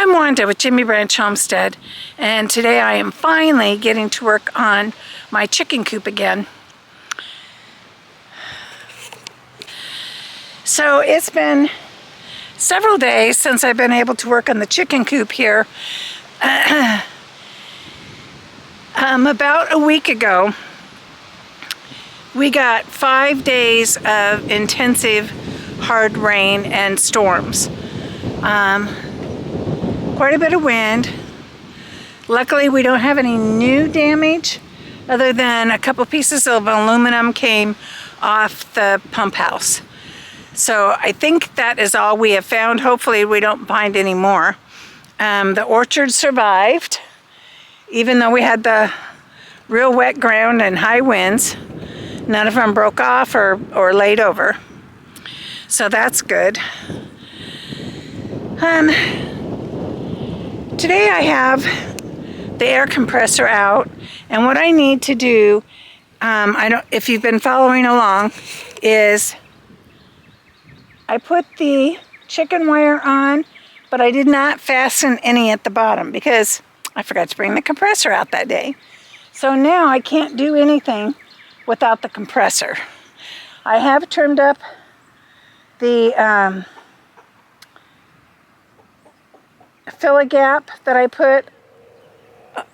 I'm Wanda with Jimmy Branch Homestead, and today I am finally getting to work on my chicken coop again. So it's been several days since I've been able to work on the chicken coop here. About a week ago, we got 5 days of intensive hard rain and storms. Quite a bit of wind. Luckily, we don't have any new damage other than a couple pieces of aluminum came off the pump house. So I think that is all we have found. Hopefully we don't find any more. The orchard survived, even though we had the real wet ground and high winds. None of them broke off or laid over. So that's good. Today I have the air compressor out, and what I need to do, if you've been following along, is I put the chicken wire on, but I did not fasten any at the bottom because I forgot to bring the compressor out that day. So now I can't do anything without the compressor. I have trimmed up the fill gap that I put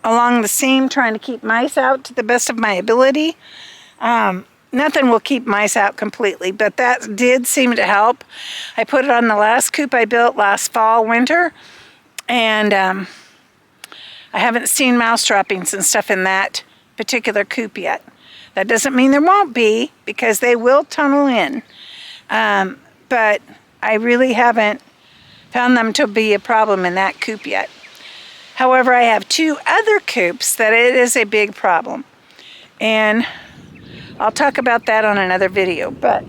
along the seam, trying to keep mice out to the best of my ability. Nothing will keep mice out completely, but that did seem to help. I put it on the last coop I built last fall, winter, and I haven't seen mouse droppings and stuff in that particular coop yet. That doesn't mean there won't be, because they will tunnel in, but I really haven't found them to be a problem in that coop yet. However, I have 2 other coops that it is a big problem, and I'll talk about that on another video. But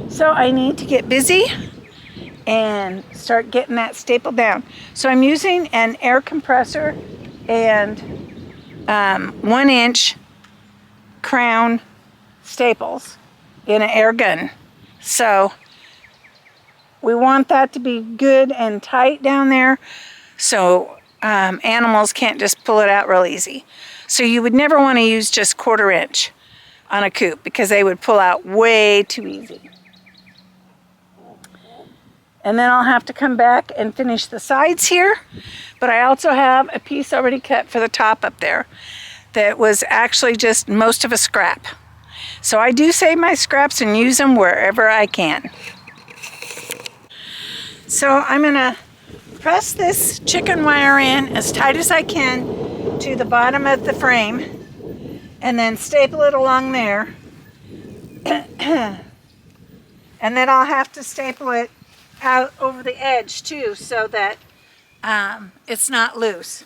so I need to get busy and start getting that stapled down. So I'm using an air compressor and 1-inch crown staples in an air gun. So we want that to be good and tight down there, so animals can't just pull it out real easy. So you would never want to use just 1/4 inch on a coop, because they would pull out way too easy. And then I'll have to come back and finish the sides here, but I also have a piece already cut for the top up there that was actually just most of a scrap. So I do save my scraps and use them wherever I can. So I'm gonna press this chicken wire in as tight as I can to the bottom of the frame, and then staple it along there. And then I'll have to staple it out over the edge too, so that it's not loose.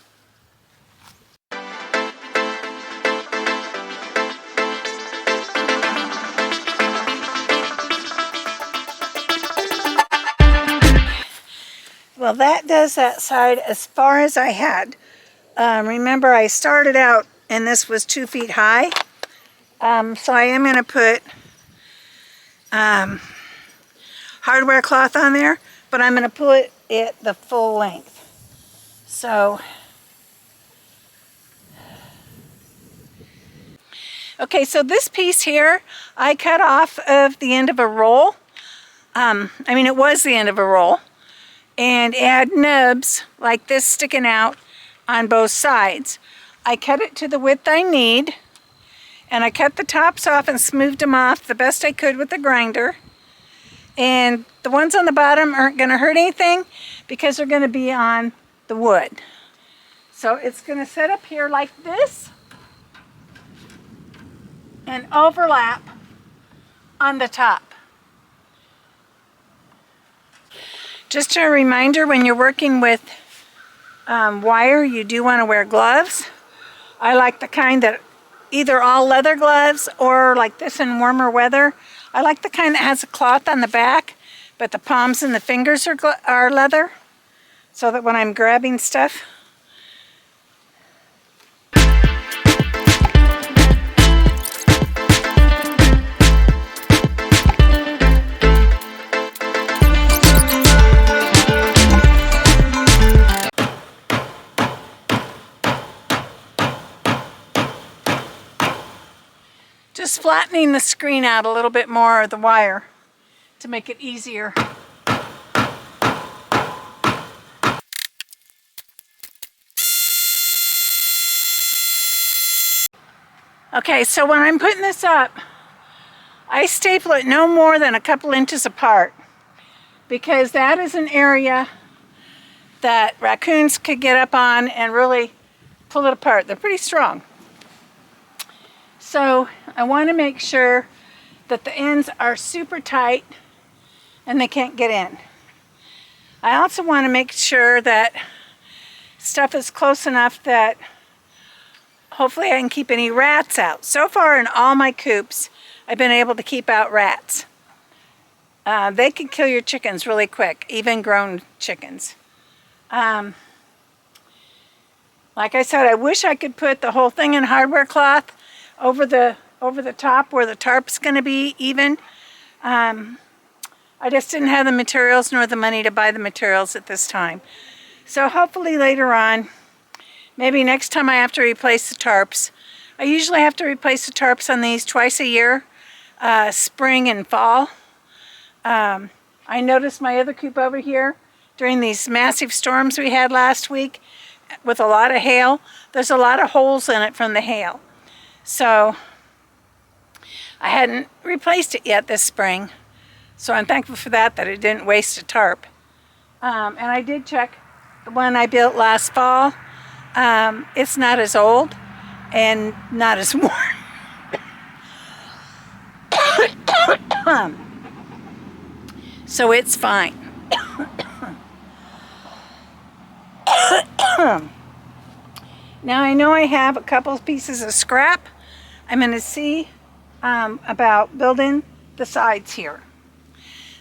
Well, that does that side as far as I had. Remember, I started out and this was 2 feet high. So I am going to put hardware cloth on there, but I'm going to put it the full length. So, okay, so this piece here, I cut off of the end of a roll. It was the end of a roll. And it had nubs like this sticking out on both sides. I cut it to the width I need, and I cut the tops off and smoothed them off the best I could with the grinder. And the ones on the bottom aren't going to hurt anything because they're going to be on the wood. So it's going to sit up here like this and overlap on the top. Just a reminder, when you're working with wire, you do want to wear gloves. I like the kind that either all leather gloves or like this in warmer weather. I like the kind that has a cloth on the back, but the palms and the fingers are leather, so that when I'm grabbing stuff, just flattening the screen out a little bit more, the wire, to make it easier. Okay, so when I'm putting this up, I staple it no more than a couple inches apart, because that is an area that raccoons could get up on and really pull it apart. They're pretty strong. So I want to make sure that the ends are super tight and they can't get in. I also want to make sure that stuff is close enough that hopefully I can keep any rats out. So far in all my coops, I've been able to keep out rats. They can kill your chickens really quick, even grown chickens. Like I said, I wish I could put the whole thing in hardware cloth over the top where the tarp's going to be even. I just didn't have the materials nor the money to buy the materials at this time. So hopefully later on, maybe next time I have to replace the tarps. I usually have to replace the tarps on these twice a year, spring and fall. I noticed my other coop over here during these massive storms we had last week with a lot of hail. There's a lot of holes in it from the hail. So I hadn't replaced it yet this spring. So I'm thankful for that it didn't waste a tarp. And I did check the one I built last fall. It's not as old and not as worn. So it's fine. Now I know I have a couple pieces of scrap. I'm going to see about building the sides here.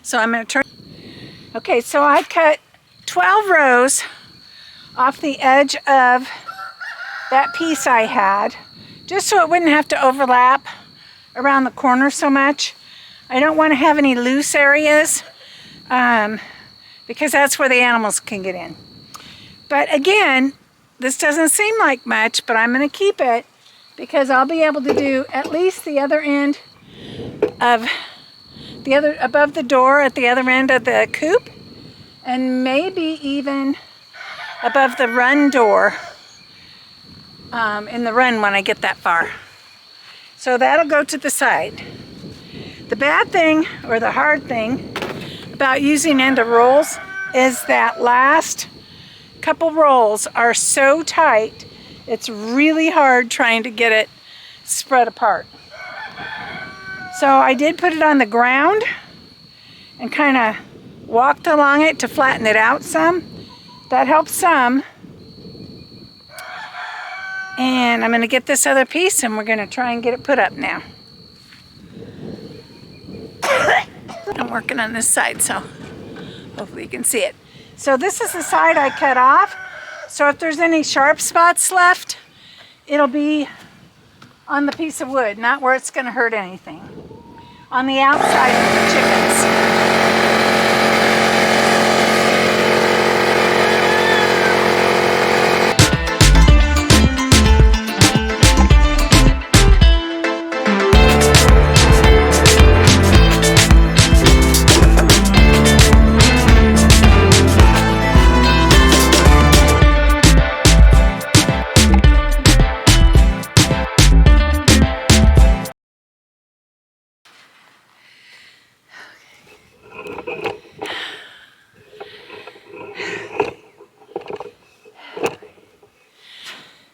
So I'm going to turn. Okay, so I cut 12 rows off the edge of that piece I had, just so it wouldn't have to overlap around the corner so much. I don't want to have any loose areas because that's where the animals can get in. But again, this doesn't seem like much, but I'm going to keep it because I'll be able to do at least the other end of above the door at the other end of the coop, and maybe even above the run door in the run when I get that far. So that'll go to the side. The bad thing, or the hard thing, about using end of rolls is that last couple rolls are so tight, it's really hard trying to get it spread apart. So I did put it on the ground and kind of walked along it to flatten it out some. That helps some. And I'm going to get this other piece and we're going to try and get it put up now. I'm working on this side, so hopefully you can see it. So this is the side I cut off. So if there's any sharp spots left, it'll be on the piece of wood, not where it's going to hurt anything. On the outside of the chickens.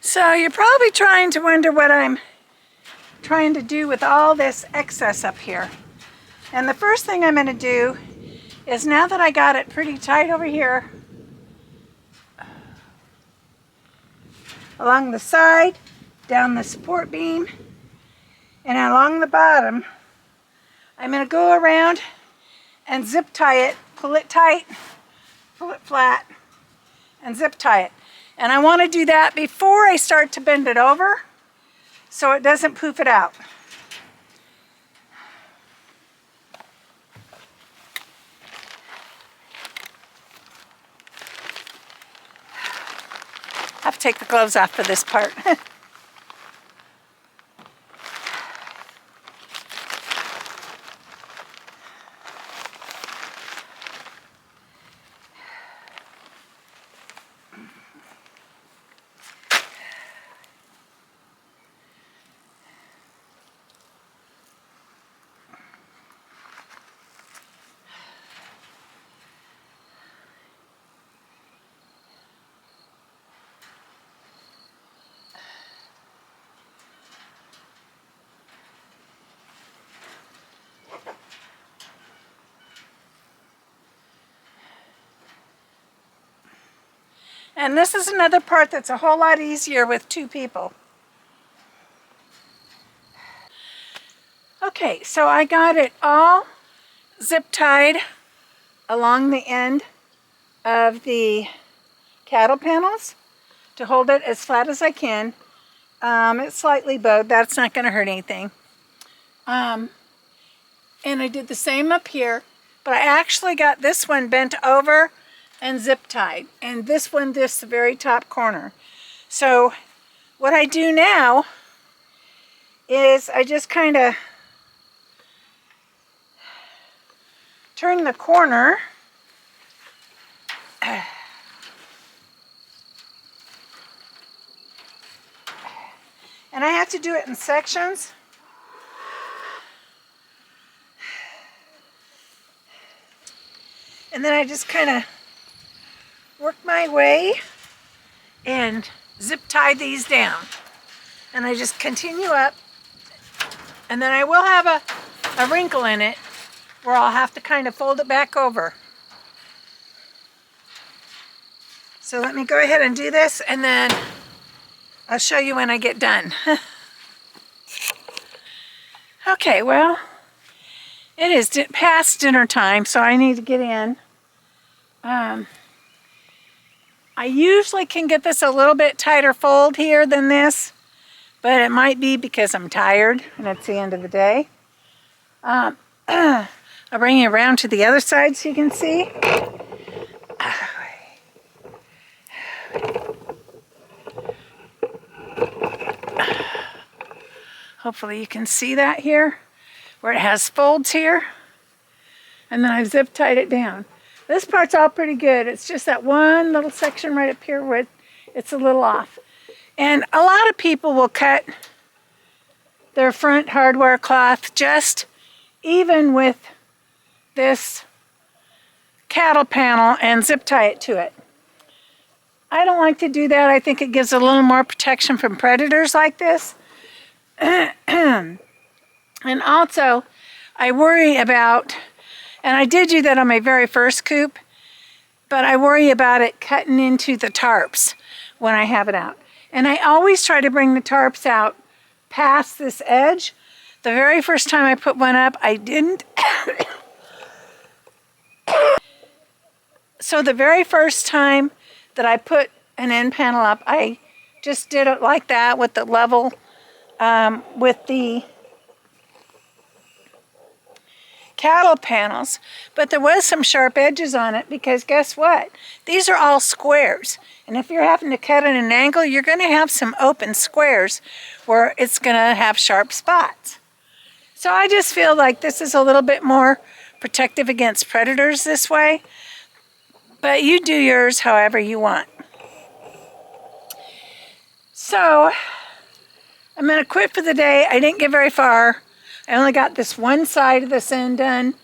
So you're probably trying to wonder what I'm trying to do with all this excess up here. And the first thing I'm going to do is, now that I got it pretty tight over here, along the side, down the support beam, and along the bottom, I'm going to go around and zip tie it, pull it tight, pull it flat, and zip tie it. And I want to do that before I start to bend it over so it doesn't poof it out. I have to take the gloves off for this part. And this is another part that's a whole lot easier with 2 people. Okay, so I got it all zip tied along the end of the cattle panels to hold it as flat as I can. It's slightly bowed, that's not going to hurt anything. And I did the same up here, but I actually got this one bent over and zip tied, and this one, the very top corner. So what I do now is I just kind of turn the corner and I have to do it in sections. And then I just kind of work my way and zip tie these down. And I just continue up. And then I will have a wrinkle in it where I'll have to kind of fold it back over. So let me go ahead and do this, and then I'll show you when I get done. Okay, well, it is past dinner time, so I need to get in. I usually can get this a little bit tighter fold here than this, but it might be because I'm tired and it's the end of the day. I'll bring you around to the other side so you can see. Hopefully you can see that here, where it has folds here. And then I've zip tied it down. This part's all pretty good. It's just that one little section right up here where it's a little off. And a lot of people will cut their front hardware cloth just even with this cattle panel and zip tie it to it. I don't like to do that. I think it gives a little more protection from predators like this. And also, I worry about, and I did do that on my very first coop, but I worry about it cutting into the tarps when I have it out. And I always try to bring the tarps out past this edge. The very first time I put one up, I didn't. So the very first time that I put an end panel up, I just did it like that with the level, with the cattle panels, but there was some sharp edges on it because guess what? These are all squares, and if you're having to cut at an angle, you're going to have some open squares where it's going to have sharp spots. So I just feel like this is a little bit more protective against predators this way, but you do yours however you want. So I'm going to quit for the day. I didn't get very far. I only got this one side of this end done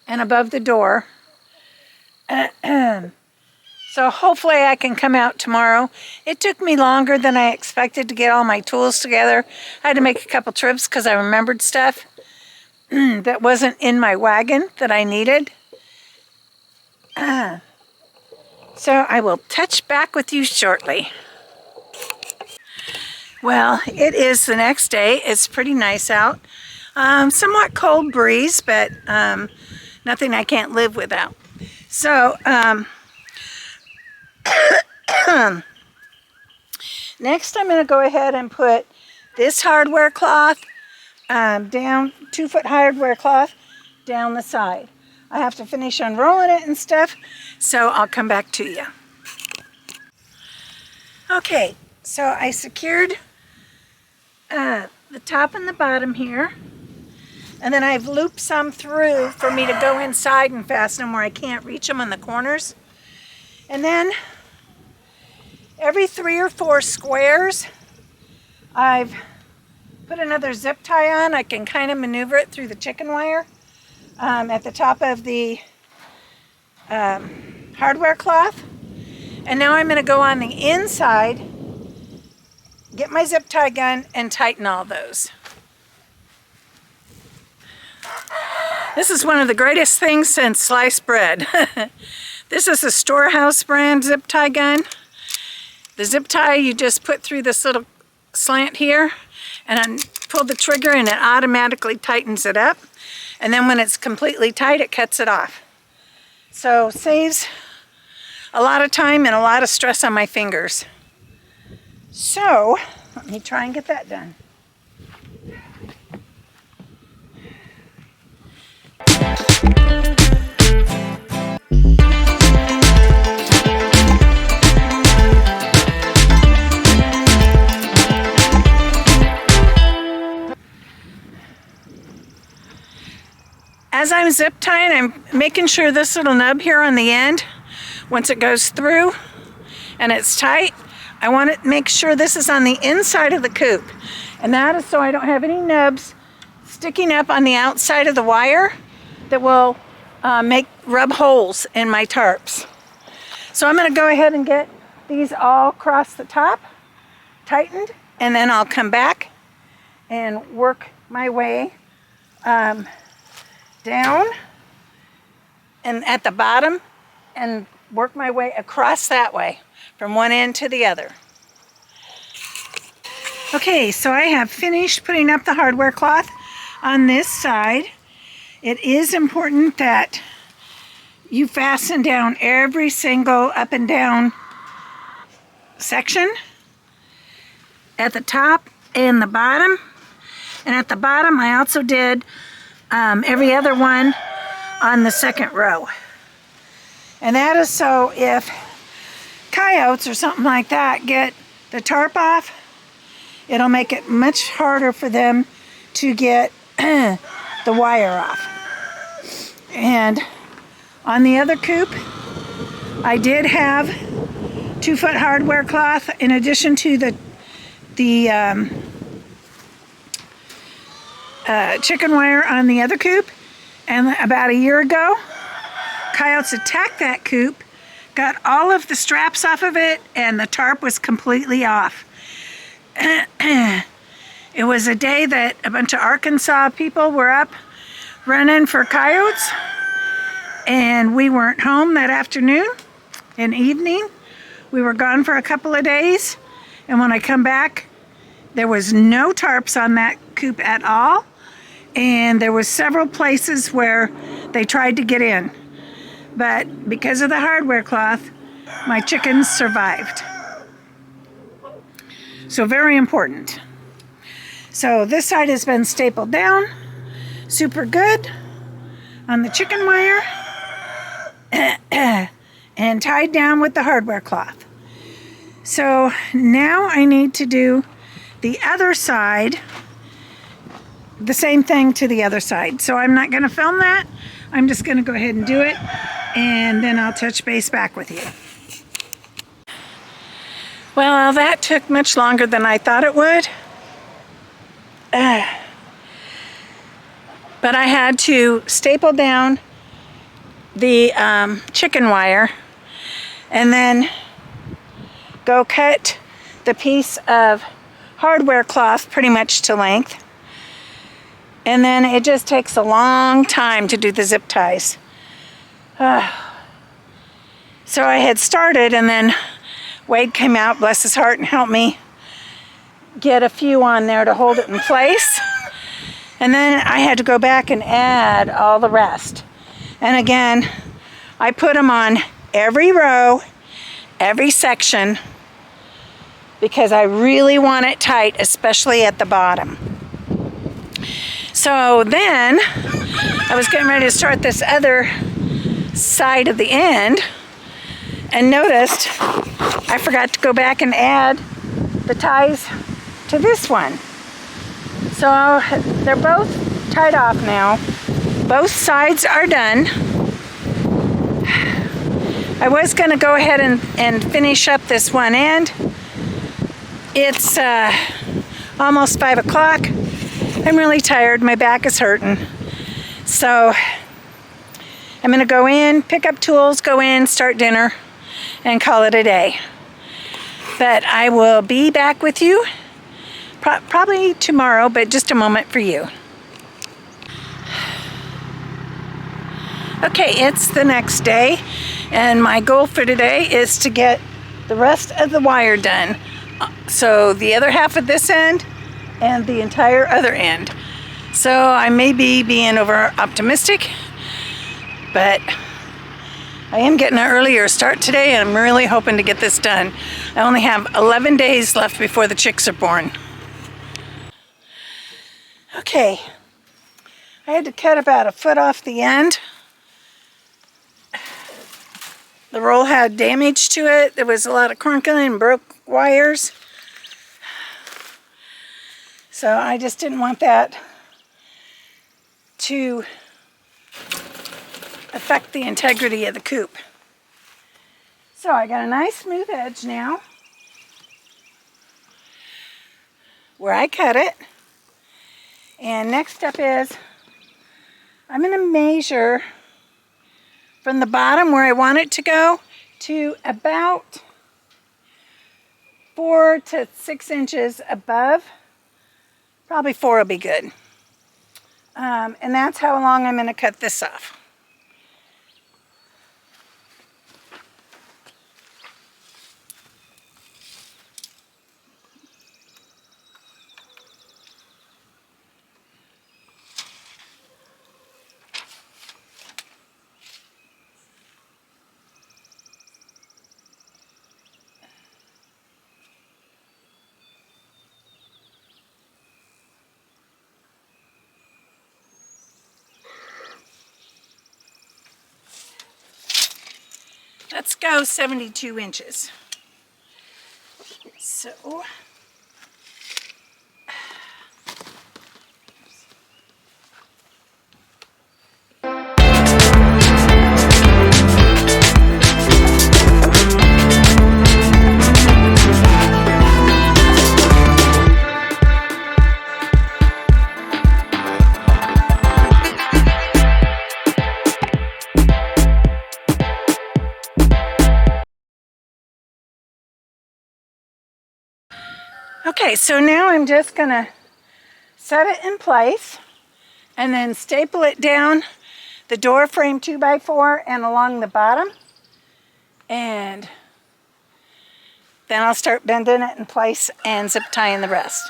and above the door. So hopefully I can come out tomorrow. It took me longer than I expected to get all my tools together. I had to make a couple trips because I remembered stuff that wasn't in my wagon that I needed. So I will touch back with you shortly. Well, it is the next day. It's pretty nice out. Somewhat cold breeze, but nothing I can't live without. So, next I'm going to go ahead and put this hardware cloth down, 2-foot hardware cloth down the side. I have to finish unrolling it and stuff, so I'll come back to you. Okay, so I secured the top and the bottom here. And then I've looped some through for me to go inside and fasten them where I can't reach them on the corners. And then every 3 or 4 squares, I've put another zip tie on. I can kind of maneuver it through the chicken wire at the top of the hardware cloth. And now I'm going to go on the inside, get my zip tie gun, and tighten all those. This is one of the greatest things since sliced bread. This is a Storehouse brand zip tie gun. The zip tie you just put through this little slant here and then pull the trigger and it automatically tightens it up. And then when it's completely tight, it cuts it off. So saves a lot of time and a lot of stress on my fingers. So let me try and get that done. As I'm zip tying, I'm making sure this little nub here on the end, once it goes through and it's tight, I want to make sure this is on the inside of the coop. And that is so I don't have any nubs sticking up on the outside of the wire that will rub holes in my tarps. So I'm going to go ahead and get these all across the top tightened, and then I'll come back and work my way down and at the bottom and work my way across that way from one end to the other. Okay, so I have finished putting up the hardware cloth on this side. It is important that you fasten down every single up and down section at the top and the bottom. And at the bottom I also did every other one on the second row. And that is so if coyotes or something like that get the tarp off, it'll make it much harder for them to get the wire off. And on the other coop, I did have 2-foot hardware cloth in addition to the chicken wire on the other coop. And about a year ago, coyotes attacked that coop, got all of the straps off of it, and the tarp was completely off. It was a day that a bunch of Arkansas people were up running for coyotes, and we weren't home that afternoon and evening. We were gone for a couple of days, and when I come back, there was no tarps on that coop at all, and there was several places where they tried to get in. But because of the hardware cloth, my chickens survived. So very important. So this side has been stapled down, super good on the chicken wire, and tied down with the hardware cloth. So now I need to do the other side, the same thing to the other side. So I'm not going to film that. I'm just going to go ahead and do it, and then I'll touch base back with you. Well, that took much longer than I thought it would. But I had to staple down the chicken wire and then go cut the piece of hardware cloth pretty much to length. And then it just takes a long time to do the zip ties. So I had started, and then Wade came out, bless his heart, and helped me get a few on there to hold it in place. And then I had to go back and add all the rest. And again, I put them on every row, every section, because I really want it tight, especially at the bottom. So then I was getting ready to start this other side of the end and noticed I forgot to go back and add the ties to this one. So they're both tied off now. Both sides are done. I was going to go ahead and finish up this one end. It's almost 5 o'clock. I'm really tired. My back is hurting. So I'm going to go in, pick up tools, go in, start dinner, and call it a day. But I will be back with you probably tomorrow, but just a moment for you. Okay, it's the next day, and my goal for today is to get the rest of the wire done. So the other half of this end and the entire other end. So I may be being over optimistic, but I am getting an earlier start today, and I'm really hoping to get this done. I only have 11 days left before the chicks are born. Okay, I had to cut about 1 foot off the end. The roll had damage to it. There was a lot of crinkling and broke wires. So I just didn't want that to affect the integrity of the coop. So I got a nice smooth edge now where I cut it. And next step is I'm going to measure from the bottom where I want it to go to about 4 to 6 inches above. Probably 4 will be good. And that's how long I'm going to cut this off. Let's go 72 inches. So, okay, so now I'm just going to set it in place and then staple it down the door frame 2x4 and along the bottom. And then I'll start bending it in place and zip tying the rest.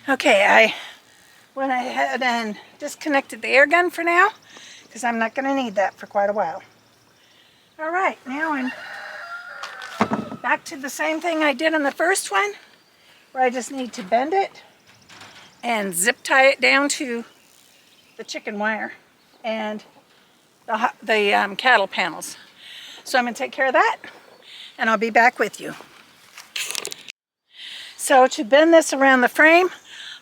Okay, I went ahead and disconnected the air gun for now because I'm not going to need that for quite a while. All right, now I'm back to the same thing I did on the first one, where I just need to bend it and zip tie it down to the chicken wire and the cattle panels. So I'm going to take care of that, and I'll be back with you. So to bend this around the frame,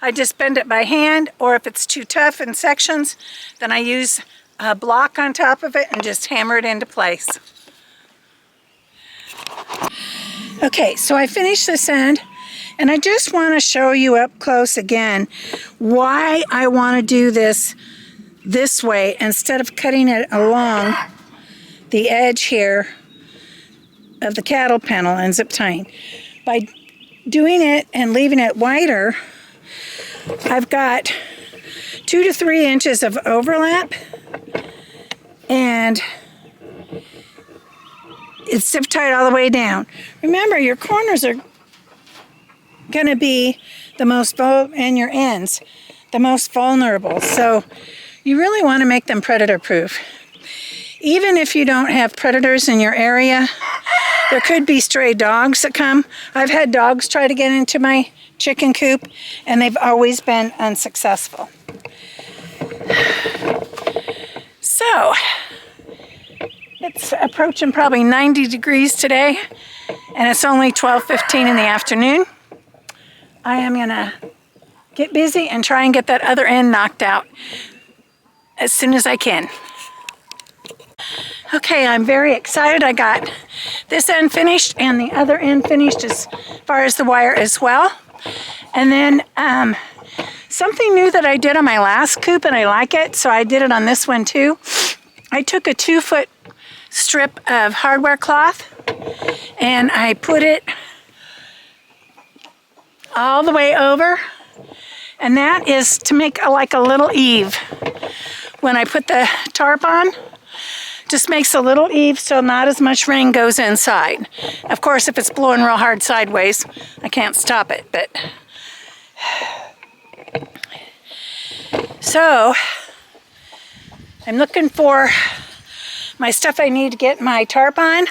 I just bend it by hand, or if it's too tough in sections, then I use a block on top of it and just hammer it into place. Okay, so I finished this end, and I just want to show you up close again why I want to do this way instead of cutting it along the edge here of the cattle panel and zip tying. By doing it and leaving it wider, I've got 2 to 3 inches of overlap, and it's zip tied all the way down. Remember, your corners are going to be the most and your ends the most vulnerable, so you really want to make them predator proof. Even if you don't have predators in your area, there could be stray dogs that come. I've had dogs try to get into my chicken coop, and they've always been unsuccessful. So, It's approaching probably 90 degrees today, and it's only 12:15 in the afternoon. I am gonna get busy and try and get that other end knocked out as soon as I can. Okay, I'm very excited. I got this end finished and the other end finished as far as the wire as well. And then something new that I did on my last coop, and I like it, so I did it on this one too. I took a 2-foot strip of hardware cloth and I put it all the way over, and that is to make like a little eave. When I put the tarp on, just makes a little eave so not as much rain goes inside. Of course, if it's blowing real hard sideways, I can't stop it, but so I'm looking for my stuff I need to get my tarp on.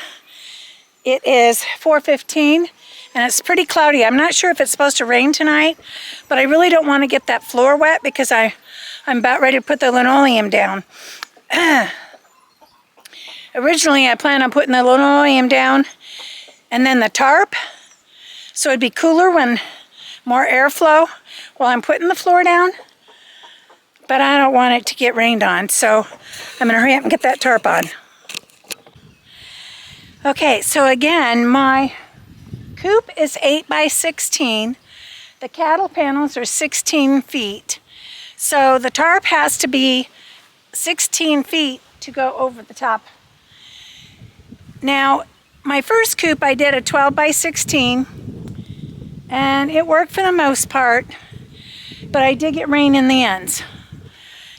It is 4:15 and it's pretty cloudy. I'm not sure if it's supposed to rain tonight, but I really don't want to get that floor wet because I'm about ready to put the linoleum down. Originally, I planned on putting the linoleum down and then the tarp, so it'd be cooler when more airflow while I'm putting the floor down. But I don't want it to get rained on, so I'm going to hurry up and get that tarp on. Okay, so again, my coop is 8 by 16. The cattle panels are 16 feet. So the tarp has to be 16 feet to go over the top. Now, my first coop I did a 12 by 16, and it worked for the most part, but I did get rain in the ends.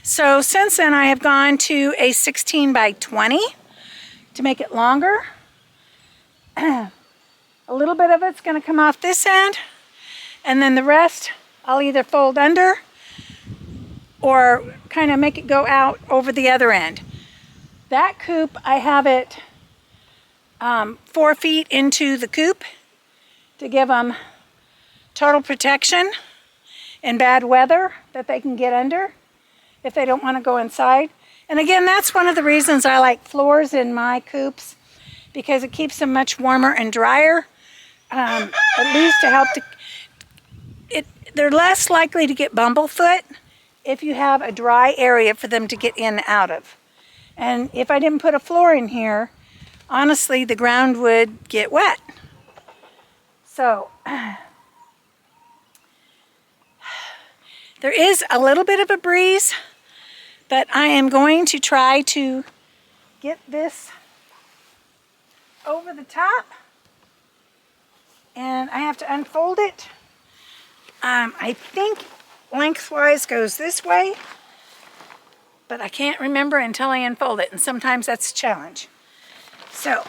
So since then I have gone to a 16 by 20 to make it longer. A little bit of it's going to come off this end, and then the rest I'll either fold under or kind of make it go out over the other end. That coop, I have it 4 feet into the coop to give them total protection in bad weather that they can get under if they don't want to go inside. And again, that's one of the reasons I like floors in my coops, because it keeps them much warmer and drier, at least to help they're less likely to get bumblefoot if you have a dry area for them to get in and out of. And if I didn't put a floor in here, honestly, the ground would get wet. So there is a little bit of a breeze, but I am going to try to get this over the top, and I have to unfold it. I think lengthwise goes this way, but I can't remember until I unfold it, and sometimes that's a challenge. So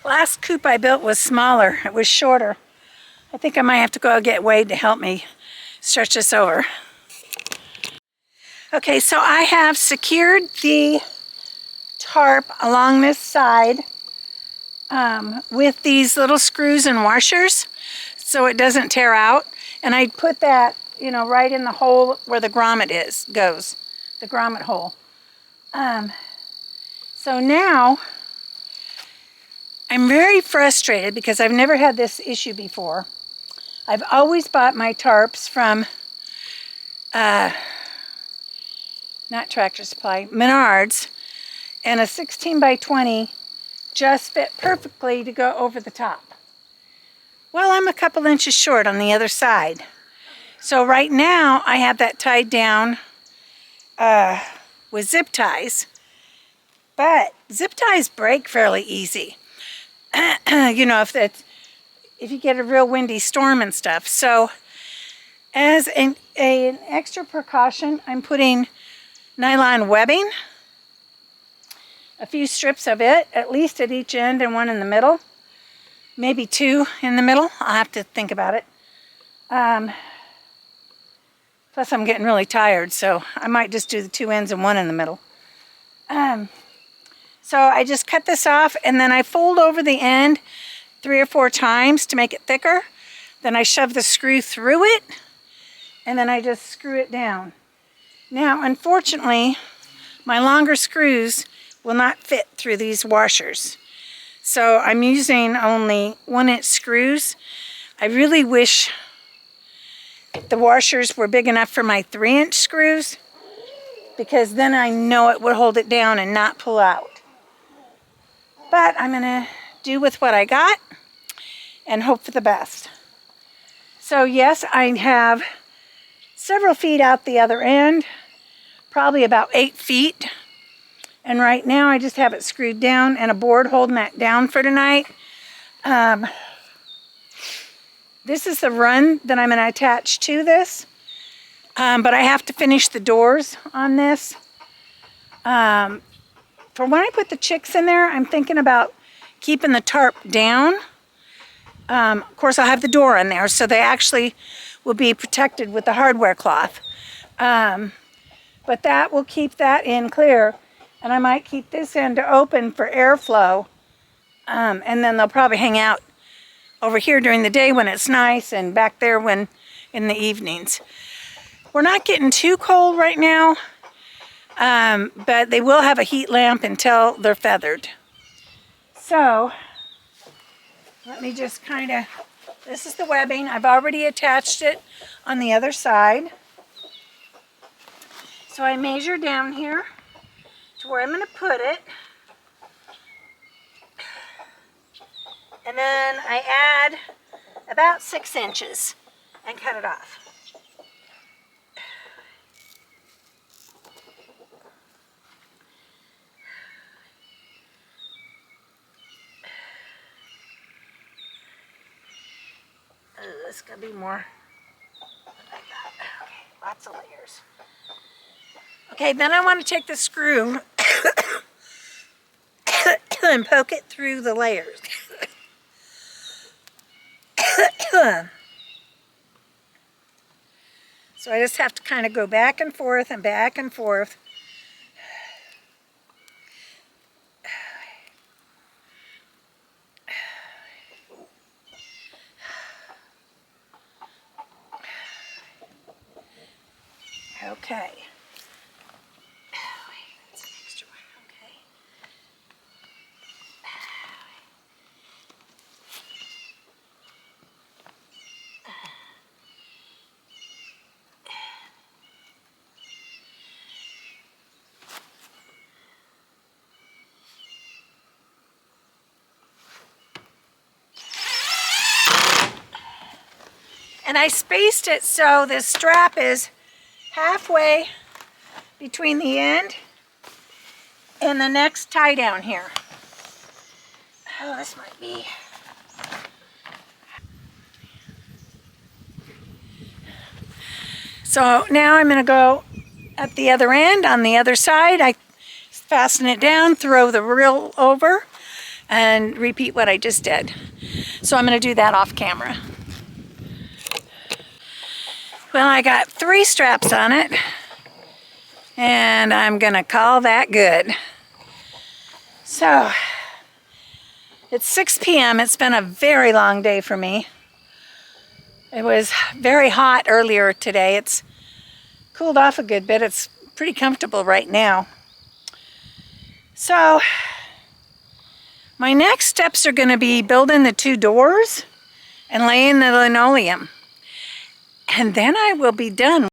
last coop I built was smaller. It was shorter. I think I might have to go get Wade to help me stretch this over. Okay, so I have secured the tarp along this side with these little screws and washers so it doesn't tear out. And I put that, you know, right in the hole where the grommet goes, the grommet hole. So now I'm very frustrated because I've never had this issue before. I've always bought my tarps from, not Tractor Supply, Menards, and a 16 by 20 just fit perfectly to go over the top. Well, I'm a couple inches short on the other side. So right now I have that tied down with zip ties, but zip ties break fairly easy. You know, if you get a real windy storm and stuff. So as an extra precaution, I'm putting nylon webbing, a few strips of it, at least at each end and one in the middle, maybe 2 in the middle. I'll have to think about it. Plus I'm getting really tired, so I might just do the 2 ends and 1 in the middle. So I just cut this off, and then I fold over the end 3 or 4 times to make it thicker. Then I shove the screw through it, and then I just screw it down. Now, unfortunately, my longer screws will not fit through these washers. So I'm using only 1-inch screws. I really wish the washers were big enough for my 3-inch screws, because then I know it would hold it down and not pull out. But I'm gonna do with what I got and hope for the best. So yes, I have several feet out the other end, probably about 8 feet. And right now I just have it screwed down and a board holding that down for tonight. This is the run that I'm gonna attach to this. But I have to finish the doors on this. For when I put the chicks in there, I'm thinking about keeping the tarp down. Of course, I'll have the door in there, so they actually will be protected with the hardware cloth. But that will keep that in clear. And I might keep this end open for airflow. And then they'll probably hang out over here during the day when it's nice, and back there when in the evenings. We're not getting too cold right now, but they will have a heat lamp until they're feathered. So let me just kind of, this is the webbing. I've already attached it on the other side. So I measure down here to where I'm going to put it. And then I add about 6 inches and cut it off. This is going to be more than I got. Okay, lots of layers. Okay, then I want to take the screw and poke it through the layers. So I just have to kind of go back and forth and back and forth. Okay. That's an extra one. Okay. And I spaced it so this strap is halfway between the end and the next tie down here. Oh, this might be. So now I'm going to go at the other end on the other side. I fasten it down, throw the reel over, and repeat what I just did. So I'm going to do that off camera. Well, I got 3 straps on it, and I'm gonna call that good. So, it's 6 p.m. It's been a very long day for me. It was very hot earlier today. It's cooled off a good bit. It's pretty comfortable right now. So, my next steps are gonna be building the 2 doors and laying the linoleum. And then I will be done.